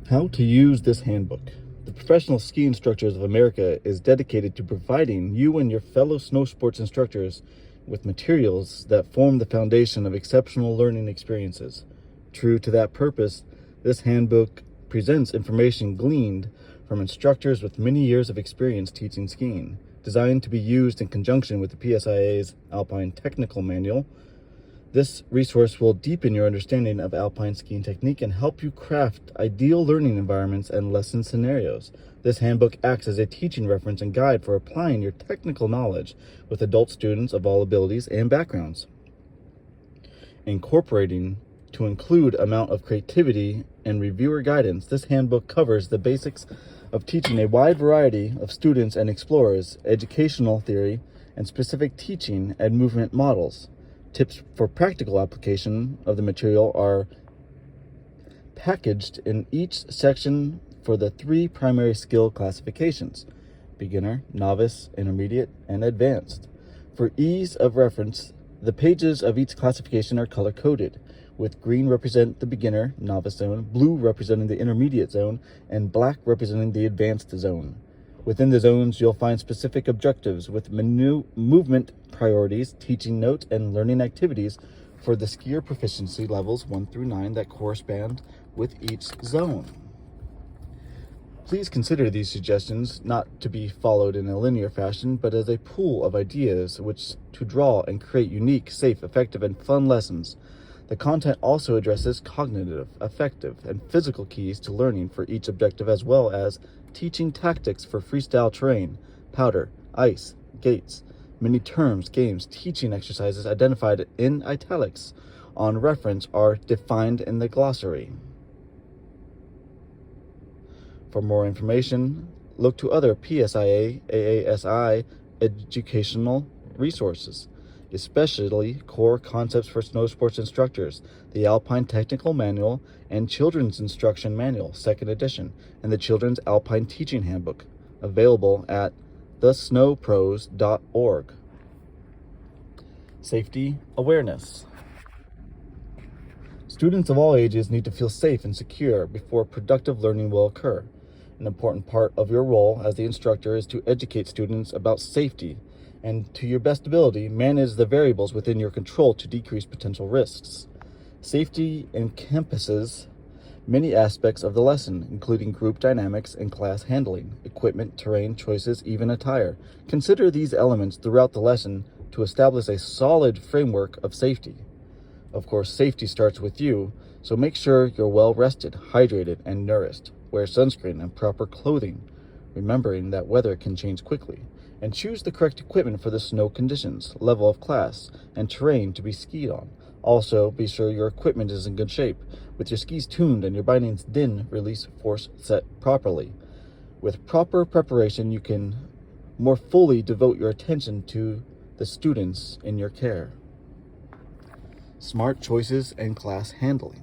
How to use this handbook. The Professional Ski Instructors of America is dedicated to providing you and your fellow snow sports instructors with materials that form the foundation of exceptional learning experiences. True to that purpose, this handbook presents information gleaned from instructors with many years of experience teaching skiing, designed to be used in conjunction with the PSIA's Alpine Technical Manual. This resource will deepen your understanding of alpine skiing technique and help you craft ideal learning environments and lesson scenarios. This handbook acts as a teaching reference and guide for applying your technical knowledge with adult students of all abilities and backgrounds. Incorporating to include amount of creativity and reviewer guidance, this handbook covers the basics of teaching a wide variety of students and explorers, educational theory, and specific teaching and movement models. Tips for practical application of the material are packaged in each section for the 3 primary skill classifications: beginner, novice, intermediate, and advanced. For ease of reference, the pages of each classification are color-coded, with green representing the beginner, novice zone, blue representing the intermediate zone, and black representing the advanced zone. Within the zones, you'll find specific objectives with movement priorities, teaching notes, and learning activities for the skier proficiency levels 1 through 9 that correspond with each zone. Please consider these suggestions not to be followed in a linear fashion, but as a pool of ideas which to draw and create unique, safe, effective, and fun lessons. The content also addresses cognitive, affective, and physical keys to learning for each objective, as well as teaching tactics for freestyle terrain, powder, ice, gates. Many terms, games, teaching exercises identified in italics on reference are defined in the glossary. For more information, look to other PSIA, AASI educational resources, especially Core Concepts for Snow Sports Instructors, the Alpine Technical Manual, and Children's Instruction Manual, 2nd edition, and the Children's Alpine Teaching Handbook, available at thesnowpros.org. Safety awareness. Students of all ages need to feel safe and secure before productive learning will occur. An important part of your role as the instructor is to educate students about safety and, to your best ability, manage the variables within your control to decrease potential risks. Safety encompasses many aspects of the lesson, including group dynamics and class handling, equipment, terrain choices, even attire. Consider these elements throughout the lesson to establish a solid framework of safety. Of course, safety starts with you, so make sure you're well rested, hydrated, and nourished. Wear sunscreen and proper clothing, remembering that weather can change quickly. And choose the correct equipment for the snow conditions, level of class, and terrain to be skied on. Also, be sure your equipment is in good shape, with your skis tuned and your bindings din release force set properly. With proper preparation, you can more fully devote your attention to the students in your care. Smart choices and class handling.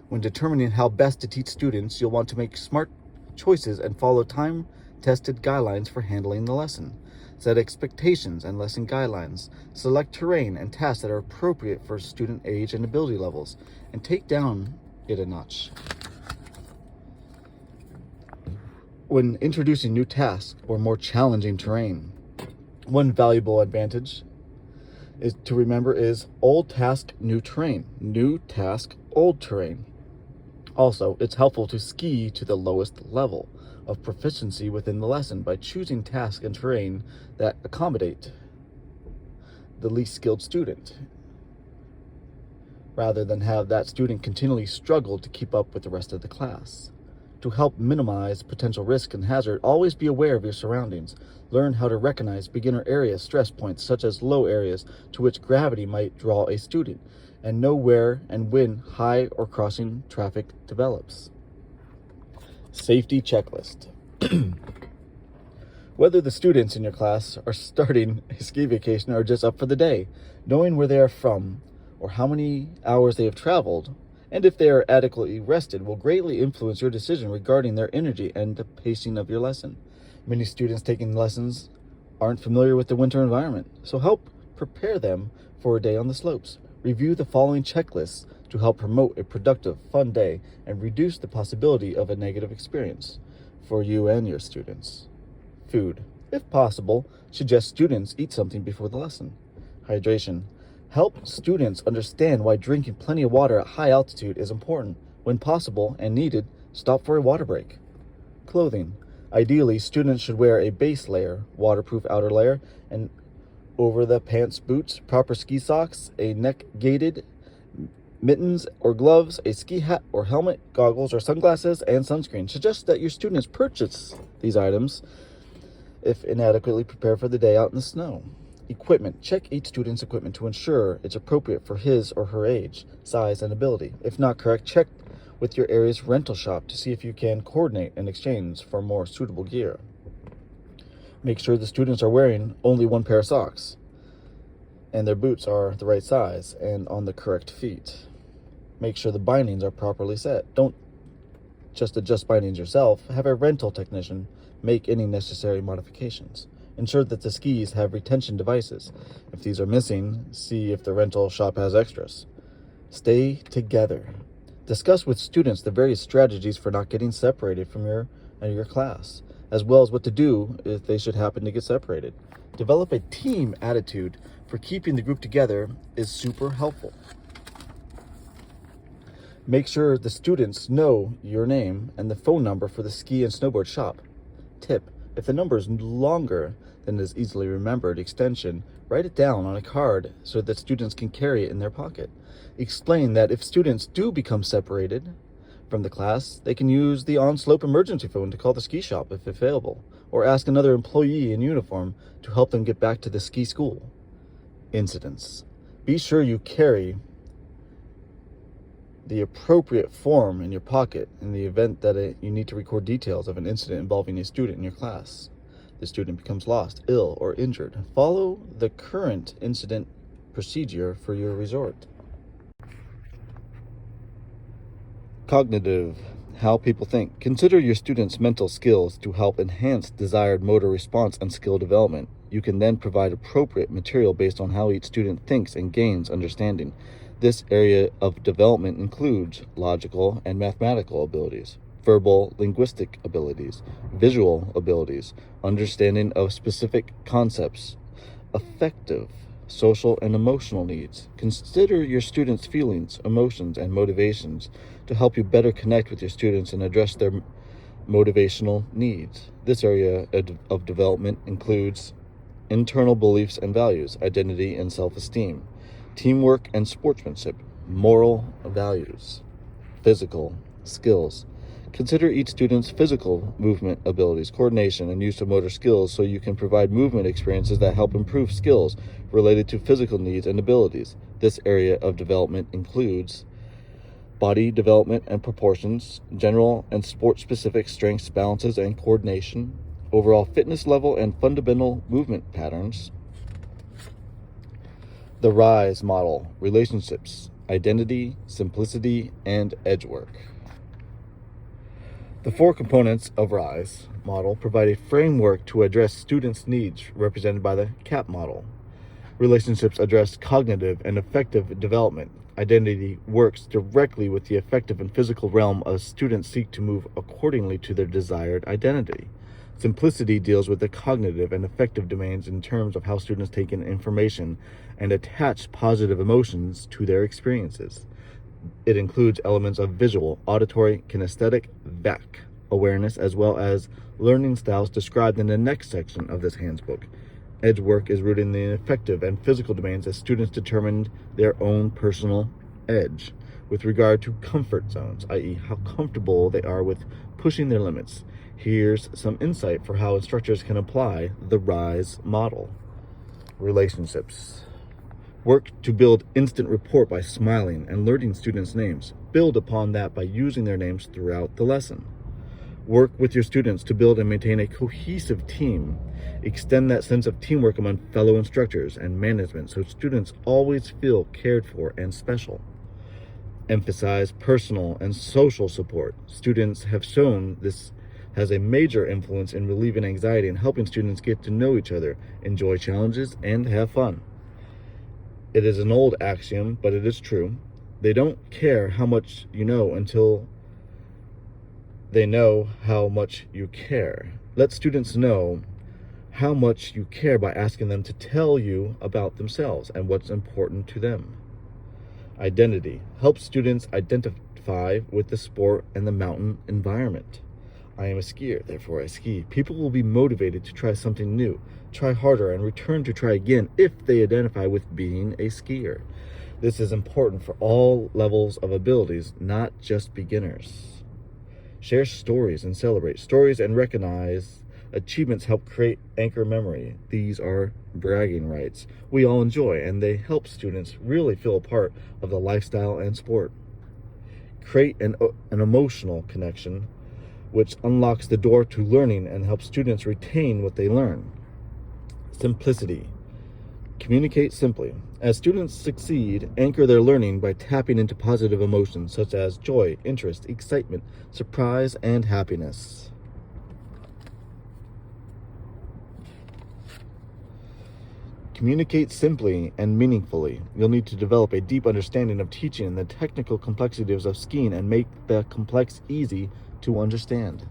When determining how best to teach students, you'll want to make smart choices and follow time-tested guidelines for handling the lesson. Set expectations and lesson guidelines. Select terrain and tasks that are appropriate for student age and ability levels, and take down it a notch. When introducing new tasks or more challenging terrain, one valuable advantage is to remember is old task, new terrain. New task, old terrain. Also, it's helpful to ski to the lowest level of proficiency within the lesson by choosing tasks and terrain that accommodate the least skilled student, rather than have that student continually struggle to keep up with the rest of the class. To help minimize potential risk and hazard, always be aware of your surroundings. Learn how to recognize beginner area stress points, such as low areas to which gravity might draw a student, and know where and when high or crossing traffic develops. Safety checklist. Whether the students in your class are starting a ski vacation or just up for the day, knowing where they are from or how many hours they have traveled, and if they are adequately rested, will greatly influence your decision regarding their energy and the pacing of your lesson. Many students taking lessons aren't familiar with the winter environment, so help prepare them for a day on the slopes. Review the following checklists to help promote a productive, fun day and reduce the possibility of a negative experience for you and your students. Food. If possible, suggest students eat something before the lesson. Hydration. Help students understand why drinking plenty of water at high altitude is important. When possible and needed, stop for a water break. Clothing. Ideally, students should wear a base layer, waterproof outer layer, and over the pants, boots, proper ski socks, a neck-gated mittens or gloves, a ski hat or helmet, goggles or sunglasses, and sunscreen. Suggest that your students purchase these items if inadequately prepared for the day out in the snow. Equipment. Check each student's equipment to ensure it's appropriate for his or her age, size, and ability. If not correct, check with your area's rental shop to see if you can coordinate an exchange for more suitable gear. Make sure the students are wearing only one pair of socks and their boots are the right size and on the correct feet. Make sure the bindings are properly set. Don't just adjust bindings yourself. Have a rental technician make any necessary modifications. Ensure that the skis have retention devices. If these are missing, see if the rental shop has extras. Stay together. Discuss with students the various strategies for not getting separated from your class, as well as what to do if they should happen to get separated. Develop a team attitude for keeping the group together is super helpful. Make sure the students know your name and the phone number for the ski and snowboard shop. Tip: if the number is longer than is easily remembered extension, write it down on a card so that students can carry it in their pocket. Explain that if students do become separated from the class, they can use the on-slope emergency phone to call the ski shop if available, or ask another employee in uniform to help them get back to the ski school. Incidents. Be sure you carry the appropriate form in your pocket in the event that you need to record details of an incident involving a student in your class. The student becomes lost, ill, or injured. Follow the current incident procedure for your resort. Cognitive. How people think. Consider your students' mental skills to help enhance desired motor response and skill development. You can then provide appropriate material based on how each student thinks and gains understanding. This area of development includes logical and mathematical abilities, verbal, linguistic abilities, visual abilities, understanding of specific concepts, affective, social, and emotional needs. Consider your students' feelings, emotions, and motivations to help you better connect with your students and address their motivational needs. This area of development includes internal beliefs and values, identity and self-esteem, teamwork and sportsmanship, moral values, physical skills. Consider each student's physical movement abilities, coordination, and use of motor skills so you can provide movement experiences that help improve skills related to physical needs and abilities. This area of development includes body development and proportions, general and sport-specific strengths, balances, and coordination, overall fitness level and fundamental movement patterns. The RISE model, relationships, identity, simplicity, and edge work. The 4 components of RISE model provide a framework to address students' needs represented by the CAP model. Relationships address cognitive and affective development. Identity works directly with the affective and physical realm as students seek to move accordingly to their desired identity. Simplicity deals with the cognitive and affective domains in terms of how students take in information and attach positive emotions to their experiences. It includes elements of visual, auditory, kinesthetic, VAC awareness, as well as learning styles described in the next section of this handbook. Edge work is rooted in the affective and physical domains as students determine their own personal edge with regard to comfort zones, i.e. how comfortable they are with pushing their limits. Here's some insight for how instructors can apply the RISE model. Relationships. Work to build instant rapport by smiling and learning students' names. Build upon that by using their names throughout the lesson. Work with your students to build and maintain a cohesive team. Extend that sense of teamwork among fellow instructors and management so students always feel cared for and special. Emphasize personal and social support. Students have shown this has a major influence in relieving anxiety and helping students get to know each other, enjoy challenges, and have fun. It is an old axiom, but it is true. They don't care how much you know until they know how much you care. Let students know how much you care by asking them to tell you about themselves and what's important to them. Identity. Help students identify with the sport and the mountain environment. I am a skier, therefore I ski. People will be motivated to try something new, try harder, and return to try again if they identify with being a skier. This is important for all levels of abilities, not just beginners. Share stories and celebrate. Stories and recognize achievements help create anchor memory. These are bragging rights we all enjoy, and they help students really feel a part of the lifestyle and sport. Create an emotional connection, which unlocks the door to learning and helps students retain what they learn. Simplicity. Communicate simply. As students succeed, anchor their learning by tapping into positive emotions such as joy, interest, excitement, surprise, and happiness. Communicate simply and meaningfully. You'll need to develop a deep understanding of teaching and the technical complexities of skiing and make the complex easy to understand.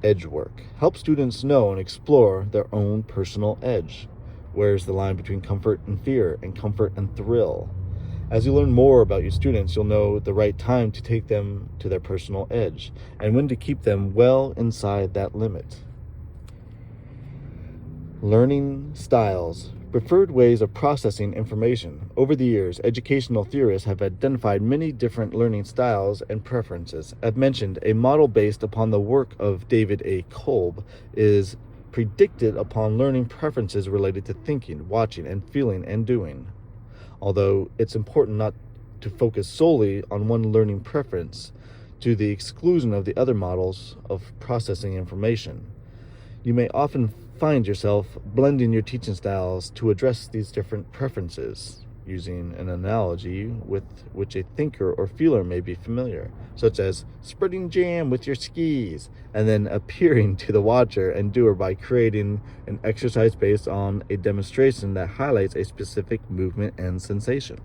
Edge work. Help students know and explore their own personal edge. Where's the line between comfort and fear and comfort and thrill? As you learn more about your students, you'll know the right time to take them to their personal edge and when to keep them well inside that limit. Learning styles. Preferred ways of processing information. Over the years, educational theorists have identified many different learning styles and preferences. As mentioned, a model based upon the work of David A. Kolb is predicted upon learning preferences related to thinking, watching, and feeling and doing. Although it's important not to focus solely on one learning preference to the exclusion of the other models of processing information. You may often find yourself blending your teaching styles to address these different preferences, using an analogy with which a thinker or feeler may be familiar, such as spreading jam with your skis, and then appearing to the watcher and doer by creating an exercise based on a demonstration that highlights a specific movement and sensation.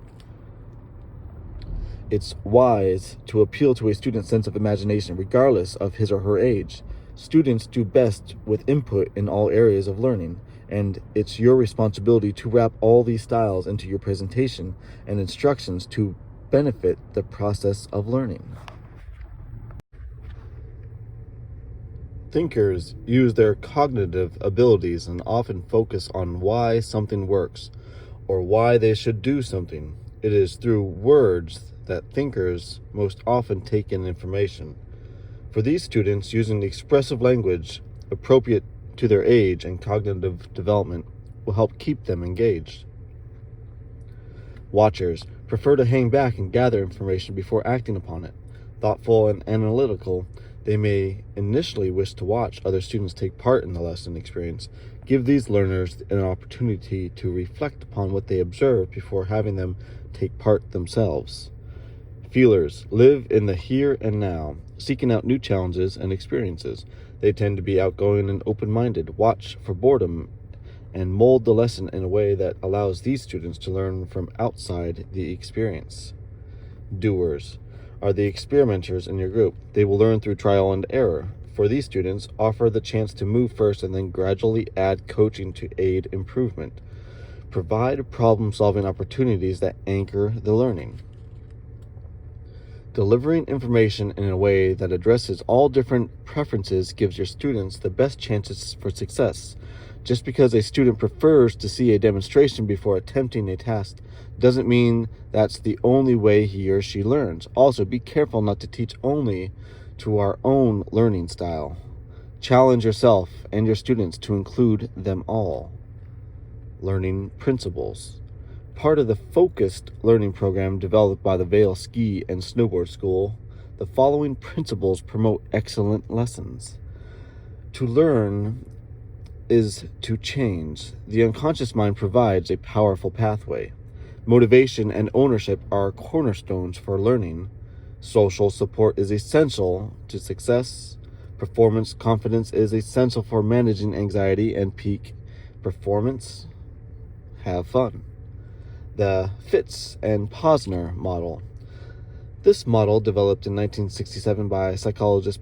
It's wise to appeal to a student's sense of imagination regardless of his or her age. Students do best with input in all areas of learning, and it's your responsibility to wrap all these styles into your presentation and instructions to benefit the process of learning. Thinkers use their cognitive abilities and often focus on why something works or why they should do something. It is through words that thinkers most often take in information. For these students, using the expressive language appropriate to their age and cognitive development will help keep them engaged. Watchers prefer to hang back and gather information before acting upon it. Thoughtful and analytical, they may initially wish to watch other students take part in the lesson experience. Give these learners an opportunity to reflect upon what they observe before having them take part themselves. Feelers live in the here and now, seeking out new challenges and experiences. They tend to be outgoing and open-minded, watch for boredom, and mold the lesson in a way that allows these students to learn from outside the experience. Doers are the experimenters in your group. They will learn through trial and error. For these students, offer the chance to move first and then gradually add coaching to aid improvement. Provide problem-solving opportunities that anchor the learning. Delivering information in a way that addresses all different preferences gives your students the best chances for success. Just because a student prefers to see a demonstration before attempting a task doesn't mean that's the only way he or she learns. Also, be careful not to teach only to our own learning style. Challenge yourself and your students to include them all. Learning principles. Part of the focused learning program developed by the Vail Ski and Snowboard School, the following principles promote excellent lessons. To learn is to change. The unconscious mind provides a powerful pathway. Motivation and ownership are cornerstones for learning. Social support is essential to success. Performance confidence is essential for managing anxiety and peak performance. Have fun. The Fitz and Posner model. This model, developed in 1967 by psychologist